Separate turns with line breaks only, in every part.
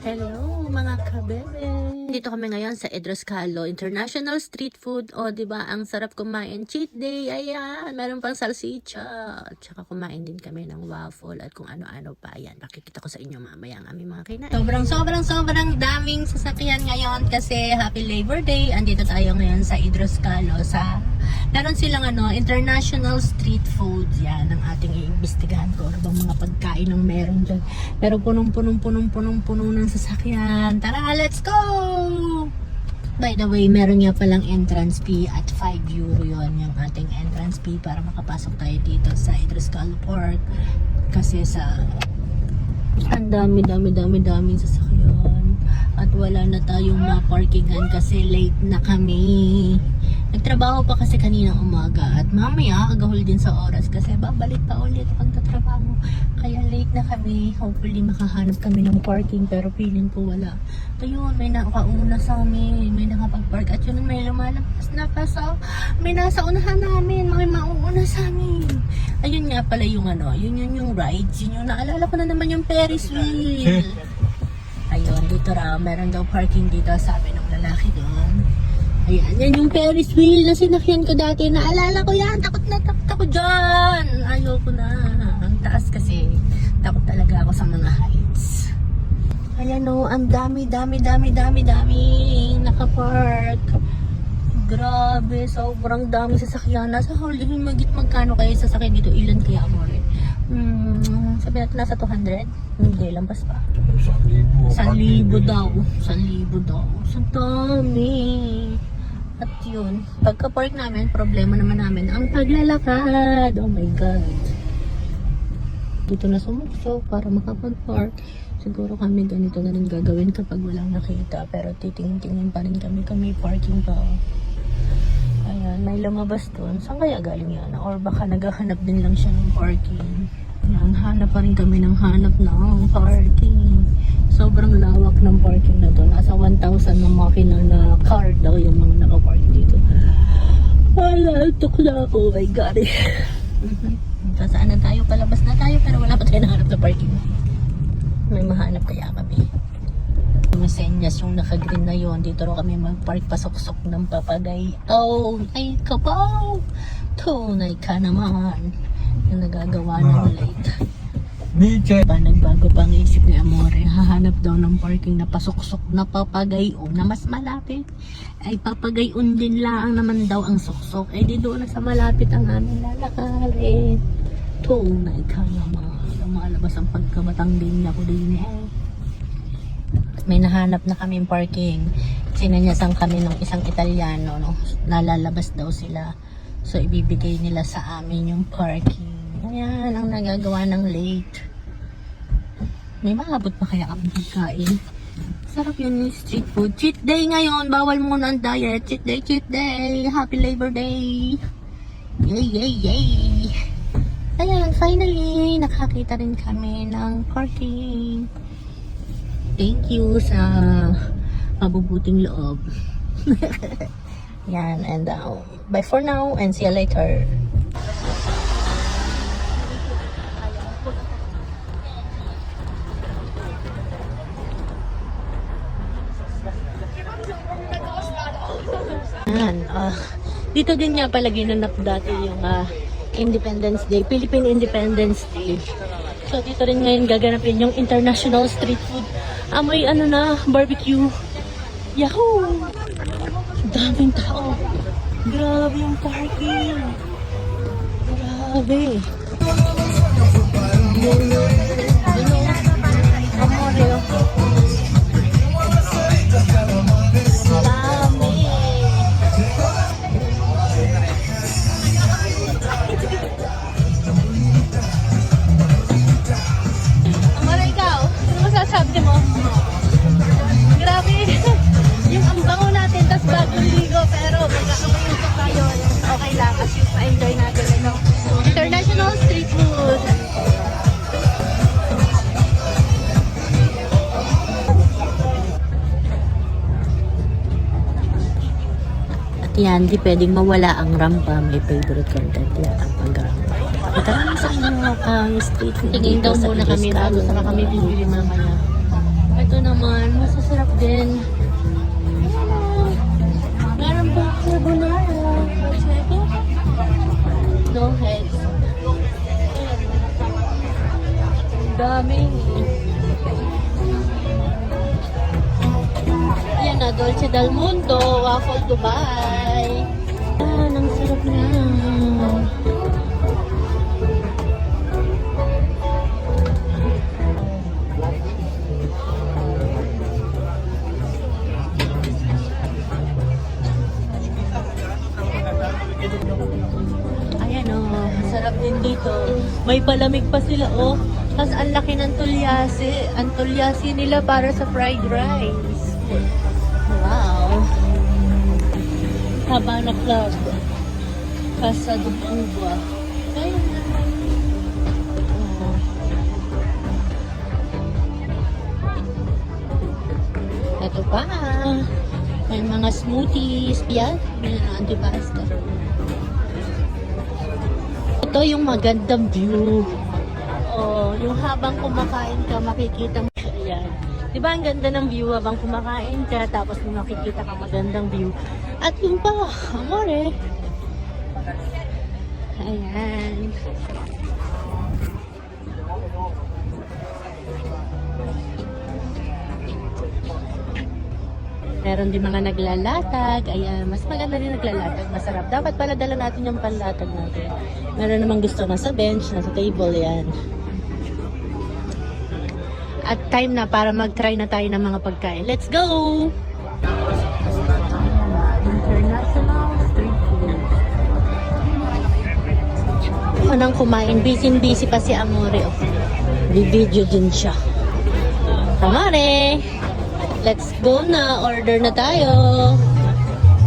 Hello mga kabebe! Dito kami ngayon sa Edros Calo International Street Food. O diba, ang sarap kumain. Cheat day! Ayan! Meron pang salsicha. Tsaka kumain din kami ng waffle at kung ano-ano pa. Ayan, pakikita ko sa inyo mamaya ang aming mga kinain. Sobrang daming sasakyan ngayon kasi Happy Labor Day. Andito tayo ngayon sa Edros Calo meron silang international street food. Yan ang ating iimbestigahan ko. Ano bang mga pagkain ang meron dyan. Pero punong-puno ng sasakyan. Tara, let's go! By the way, meron nga palang entrance fee at 5 euro yon yung ating entrance fee para makapasok tayo dito sa Edros Calo Park. Kasi ang daming sasakyan. At wala na tayong ma-parkingan kasi late na kami. Nagtrabaho pa kasi kaninang umaga at mamaya kagahol din sa oras kasi babalik pa ulit ang tatrabaho. Kaya late na kami. Hopefully makahanap kami ng parking pero feeling ko wala. Ayun, may nakauna sa amin. May nakapag-park at yun may lumalabas na paso. May nasa unahan namin. May mauuna sa amin. Ayun nga pala yung yung rides. Yun yung naalala ko na naman yung Ferris wheel. Ayun, dito raw. Meron daw parking dito, sabi ng lalaki doon. Ayan, yan yung Ferris wheel na sinakyan ko dati. Naalala ko yan. Takot ako dyan. Ayoko na. Ang taas kasi. Takot talaga ako sa mga heights. Ayan o, ang dami nakapark. Grabe, sobrang dami sasakyan. Nasa huli, magkano kayo sasakyan dito? Ilan kaya mo rin? Sabi natin nasa 200? Hindi, lampas pa. 1,000 daw. 1,000 daw. Sa dami. At yun, pagka-park namin, problema naman namin ang paglalakad. Oh my God. Dito na sumukso para makapag-park. Siguro kami ganito na rin gagawin kapag walang nakita. Pero titingin-tingin pa rin kami parking pa. Ayan, may lumabas doon. Saan kaya galing yan? Or baka naghahanap din lang siya ng parking. Ayan, hanap pa rin kami ng ng parking. Sobrang lawak ng parking na doon. Nasa 1,000 na makina na car daw yung mga nakapark dito. Altok na ako. Oh my God. Saan na tayo? Palabas na tayo pero wala pa tayo nahanap na parking. May mahanap kaya kami. Yung senyas yung naka-green na yon. Dito rin kami mag-park pasok-sok ng papagay. Oh, ay kapaw! Tunay ka naman. Yung nagagawa ng late. Nagbago pang isip ni Amore. Hahanap daw ng parking na pasok-sok na papagayon na mas malapit. Ay papagayon din lang naman daw ang sok-sok. Ay di doon na sa malapit ang aming lalakarin. Tunay ka naman. Lumalabas ang pagkabatang din ako din May nahanap na kaming parking. Sinanyasan kami ng isang Italiano. Nalalabas daw sila. So ibibigay nila sa amin yung parking. Ayan ang nagagawa ng late. May maabot pa kaya kami pagkain. Sarap yun yung street food. Cheat day ngayon. Bawal muna ang diet. Cheat day. Happy Labor Day. Yay. Ayan, finally, nakakita rin kami ng parking. Thank you sa mabubuting loob. Yan, and bye for now and see you later. Yan, dito din nga pala ginanap dati yung Independence Day, Philippine Independence Day. So dito rin ngayon gaganapin yung international street food. May barbecue. Yahoo! Daming tao. Grabe yung parking. Grabe. Sabi mo, grabe, yung ang bango natin, tas bagong ligo, pero magkakamayusok tayo, okay lang, kasi ma-enjoy natin ito. International street food. At yan, di pwedeng mawala ang rampa, may favorite content yata ang pag-rampa. Ito lang sa inyo ang street food. Tingin daw muna kami bago saka kami bibili mamaya. Ito naman, masasarap din. Meron pa carbonara. Check it. No heads. Dami. Yan na, Dolce Del Mundo, Waffle Dubai. Ang sarap na. Ayan o, masarap din dito. May palamig pa sila o. Tapos ang laki ng tulyasi. Ang tulyasi nila para sa fried rice. Wow. Habana Club. Casa de Cuba. Ayun. Ito pa. May mga smoothies. Yan. May antipasta. Ito yung magandang view. Oh, yung habang kumakain ka, makikita mo siya. Yan. Diba ang ganda ng view habang kumakain ka, tapos may makikita ka magandang view. At yung pa, amore. Ayan. Meron din mga naglalatag. Ayan, mas maganda rin naglalatag. Masarap. Dapat pala dala natin yung panlatag natin. Meron namang gusto na sa bench, na sa table. Yan. At time na para mag-try na tayo ng mga pagkain. Let's go! International street food. Anong kumain? Busy pa si Amore. Bibidyo din siya. Amore! Let's go na. Order na tayo.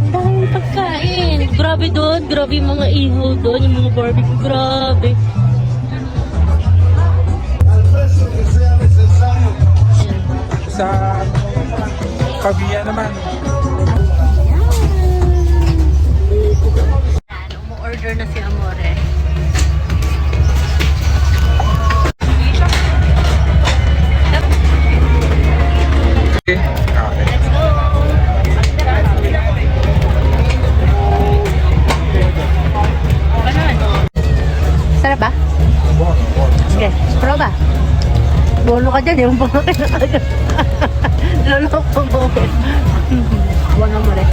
Ang daming pagkain. Grabe doon. Grabe yung mga ihaw doon. Yung mga barbecue. Grabe.
Sa Kabiya naman.
Umu-order na si Amore.
Okay.
Let's go! Sarap ba? Sige, proba. Bolo ka dyan, yung mga kinakagat. Loloko mo. Buwan mo rin.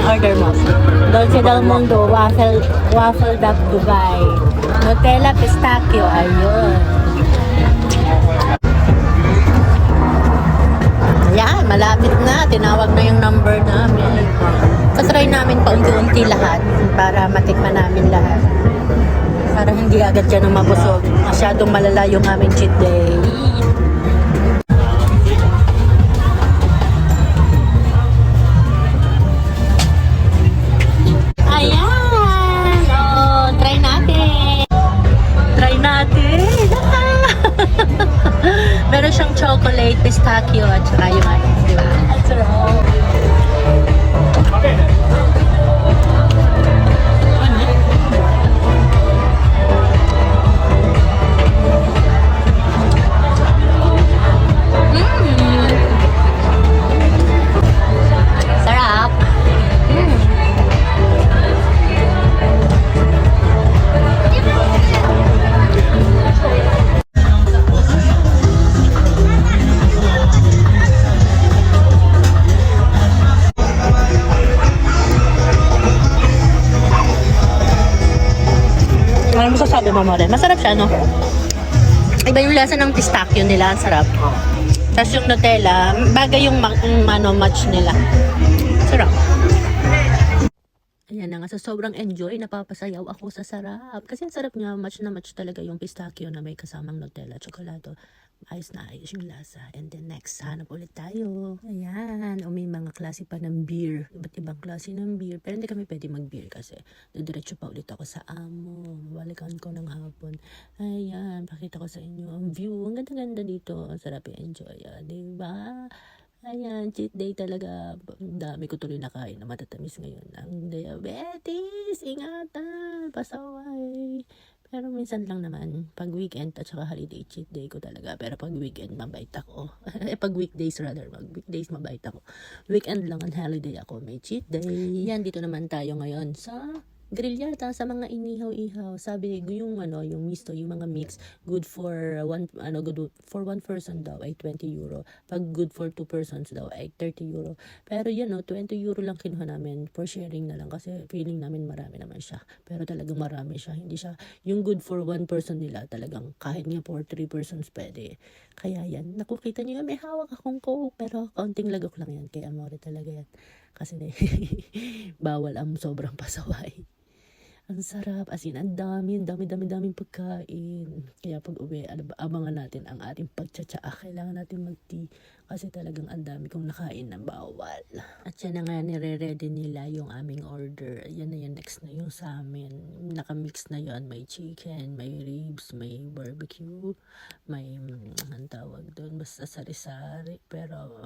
Order mo. Dolce Del Mundo, Waffle Duck Dubai. Nutella Pistachio, ayun. Ayan, malapit na. Tinawag na yung number namin. Patry namin paunti-unti lahat para matikman namin lahat. Para hindi agad dyan mabusog. Masyadong malala yung aming cheat day. Ayan! Oh, try natin! Try natin! Meron siyang chocolate, pistachio, at saka yung ice, di ba? That's right. Sarap! Ano masasabi mo, More? Masarap siya, no? Iba yung lasa ng pistachio nila. Ang sarap. Tapos yung Nutella, bagay yung match nila. Sarap. Ayan na nga, sa sobrang enjoy, napapasayaw ako sa sarap. Kasi ang sarap nga, match na match talaga yung pistachio na may kasamang Nutella, tsokolado. Ayos na ayos yung lasa. And then next, hanap ulit tayo. Ayan, o may mga klase pa ng beer. Iba't ibang klase ng beer. Pero hindi kami pwede mag-beer kasi didiretso pa ulit ako sa amo. Balikan ko ng hapon. Ayan, pakita ko sa inyo ang view. Ang ganda-ganda dito. Ang sarap i-enjoy. Diba? Ayan, cheat day talaga. Ang dami ko tuloy nakain na matatamis ngayon. Ang diabetes, ingatan, pasaway. Pero minsan lang naman, pag weekend at saka holiday, cheat day ko talaga. Pero pag weekend, mabait ako. Pag weekdays rather, weekdays mabait ako. Weekend lang ang holiday ako, may cheat day. Yan, dito naman tayo ngayon sa grill yata sa mga inihaw-ihaw. Sabi yung yung misto, yung mga mix, good for one person daw ay 20 euro. Pag good for 2 persons daw ay 30 euro. Pero yan 20 euro lang kinuha namin for sharing na lang kasi feeling namin marami naman siya. Pero talagang marami siya. Hindi siya yung good for 1 person nila talagang kahit nga for 3 persons pwede. Kaya yan, nakukita niyo may hawak akong coke pero kaunting lagok lang yan. Kaya amore talaga yan. Kasi bawal ang sobrang pasaway. Ang sarap, as in, ang daming pagkain. Kaya pag uwi, abangan natin ang ating pagtsatsaa. Kailangan natin mag-tea kasi talagang ang dami kong nakain ng bawal. At yan na nga, nire-ready nila yung aming order. Yan na yan, next na yung sa amin. Nakamix na yon, may chicken, may ribs, may barbecue, may, ang tawag doon, basta sari-sari. Pero,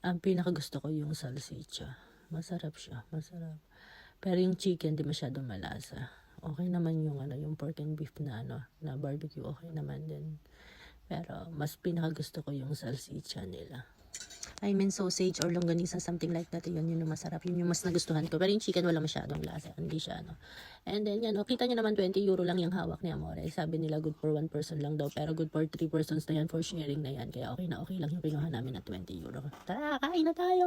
ang pinakagusto ko yung salsicha. Masarap siya, masarap. Pero yung chicken, di masyadong malasa. Okay naman yung yung pork and beef na na barbecue, okay naman din. Pero mas pinakagusto ko yung salsicha nila. I mean sausage or longganisa, something like that. Yun yung masarap. Yun yung mas nagustuhan ko. Pero yung chicken wala masyadong lasa. Hindi siya And then yan, kita nyo naman 20 euro lang yung hawak ni Amore. Sabi nila good for 1 person lang daw. Pero good for 3 persons na yan for sharing na yan. Kaya okay lang yung pinuha namin na 20 euro. Tara, kain na tayo!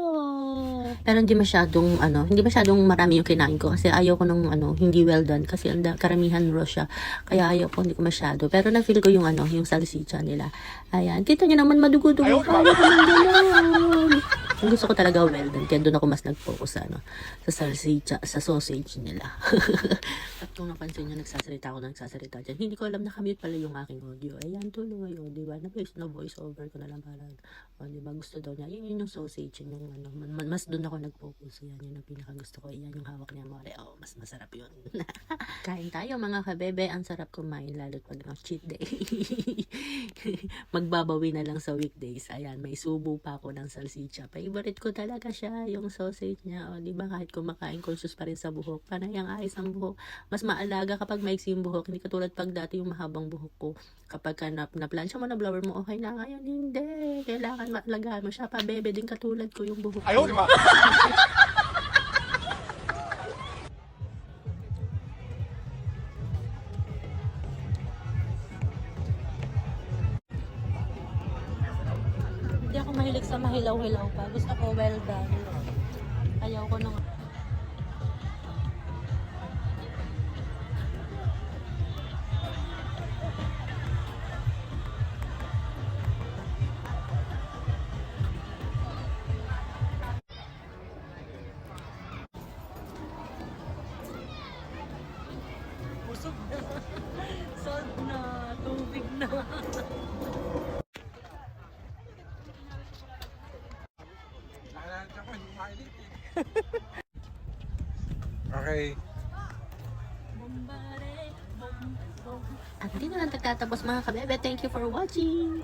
Pero hindi masyadong marami yung kinain ko. Kasi ayaw ko nung hindi well done. Kasi karamihan raw siya. Kaya ayaw ko, hindi ko masyado. Pero na-feel ko yung yung salsicha nila. Ayan, kita nyo naman madugo-dugo. Kaya naman gano'n. Gusto ko talaga well done. Kaya doon ako mas nag-focus sa salsicha, sa sausage nila. At kung napansin nyo, nagsasalita dyan. Hindi ko alam na kamute pala yung aking audio. Ayan, tuloy. Diba? Na-voice over ko na lang parang, diba? Gusto daw niya. Yun yung sausage. Yung mas doon ako nag-focus. Yan yung pinakagusto ko. Yan yung hawak niya, More. Mas masarap yun. Kain tayo, mga kabebe. Ang sarap kumain, lalo't pag cheat day. Magbabawi na lang sa weekdays. Ayan, may subo pa ako ng salsicha. Favorite ko talaga siya, yung sausage niya. Diba? Kahit kumakain, conscious pa rin sa buhok. Panay ang ayos ang buhok. Mas maalaga kapag maiksi yung buhok. Hindi katulad pag dati yung mahabang buhok ko. Kapag na-plansya mo na blower mo, okay na. Ngayon, hindi. Kailangan maalagaan mo siya. Bebe din katulad ko yung buhok ko.
Ayaw, di ba?
Hindi ako mahilig sa mahilaw-hilaw pa. Gusto ko well done. Ayaw ko nung busog na. Sod na. Tubig na.
Okay.
At hindi na lang nagtatapos mga kabebe. Thank you for watching.